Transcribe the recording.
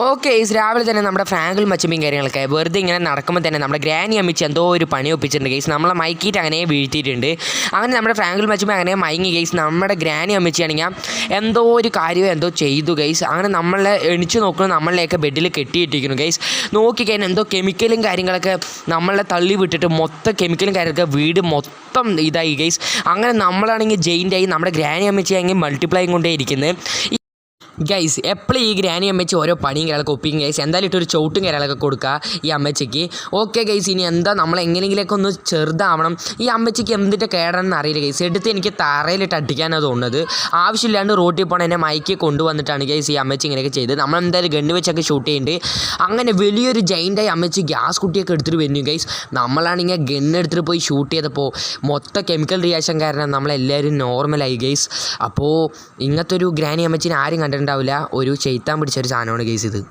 Okay guys, രാവിലെ തന്നെ നമ്മുടെ ഫ്രാങ്കിലും മച്ചമ്പിയും കാര്യങ്ങളൊക്കെ വെറുതെ ഇങ്ങനെ നടക്കുമ്പോൾ തന്നെ നമ്മുടെ ഗ്രാനി അമ്മിച്ച് എന്തോ ഒരു പണി ഒപ്പിച്ചിട്ടുണ്ട് ഗൈസ്. നമ്മളെ മയക്കിയിട്ട് അങ്ങനെ വീഴ്ത്തിയിട്ടുണ്ട്. അങ്ങനെ നമ്മുടെ ഫ്രാങ്കിൽ മച്ചമ്പി അങ്ങനെ മയങ്ങി ഗൈസ്. നമ്മുടെ ഗ്രാനി അമ്മിച്ചാണെങ്കിൽ എന്തോ ഒരു കാര്യം എന്തോ ചെയ്തു ഗൈസ്. അങ്ങനെ നമ്മളെ എണിച്ച് നോക്കുന്നു, നമ്മളിലേക്ക് ബെഡിൽ കെട്ടിയിട്ടിരിക്കുന്നു ഗൈസ്. നോക്കിക്കഴിഞ്ഞാൽ എന്തോ കെമിക്കലും കാര്യങ്ങളൊക്കെ നമ്മളെ തള്ളി വിട്ടിട്ട് മൊത്തം കെമിക്കലും കാര്യങ്ങളൊക്കെ വീട് മൊത്തം ഇതായി ഗൈസ്. അങ്ങനെ നമ്മളാണെങ്കിൽ ജയിൻ്റായി, നമ്മുടെ ഗ്രാനി അമ്മിച്ചാണെങ്കിൽ മൾട്ടിപ്ലൈയും കൊണ്ടേ ഇരിക്കുന്നത് ഗൈസ്. എപ്പോഴും ഈ ഗ്രാനി അമ്മച്ചി ഓരോ പണിയും കാര്യങ്ങളൊക്കെ ഒപ്പിക്കും ഗൈസ്. എന്തായാലും ഇട്ടൊരു ചവിട്ടും കാര്യങ്ങളൊക്കെ കൊടുക്കുക ഈ അമ്മച്ചിക്ക്. ഓക്കെ ഗൈസ്, ഇനി എന്താ നമ്മൾ എങ്ങനെയെങ്കിലൊക്കെ ഒന്ന് ചെറുതാവണം. ഈ അമ്മച്ചിക്ക് എന്തിൻ്റെ കേടാണെന്ന് അറിയില്ല ഗൈസ്. എടുത്ത് എനിക്ക് തറയിലിട്ട് അടിക്കാനാണ് തോന്നുന്നത്. ആവശ്യമില്ലാണ്ട് റോട്ടിൽ പോകണം എന്നെ മൈക്ക് കൊണ്ടുവന്നിട്ടാണ് ഗൈസ് ഈ അമ്മച്ചി ഇങ്ങനെയൊക്കെ ചെയ്ത്. നമ്മളെന്തായാലും ഗണ്ണ് വെച്ചൊക്കെ ഷൂട്ട് ചെയ്യുന്നുണ്ട്. അങ്ങനെ വലിയൊരു ജൈൻ്റായി അമ്മച്ചി ഗ്യാസ് കുട്ടിയൊക്കെ എടുത്തിട്ട് വരുന്നു ഗൈസ്. നമ്മളാണെങ്കിൽ ഗണ്ണ് എടുത്തിട്ട് പോയി ഷൂട്ട് ചെയ്തപ്പോൾ മൊത്തം കെമിക്കൽ റിയാക്ഷൻ കാരണം നമ്മളെല്ലാവരും നോർമലായി ഗൈസ്. അപ്പോൾ ഇങ്ങനത്തെ ഒരു ഗ്രാനി അമ്മച്ചിനെ ആരും കണ്ടിട്ടുണ്ടാവില്ല. ഒരു ചെയ്ത്താൻ പിടിച്ച ഒരു സാധനമാണ് ഗൈസ് ഇത്.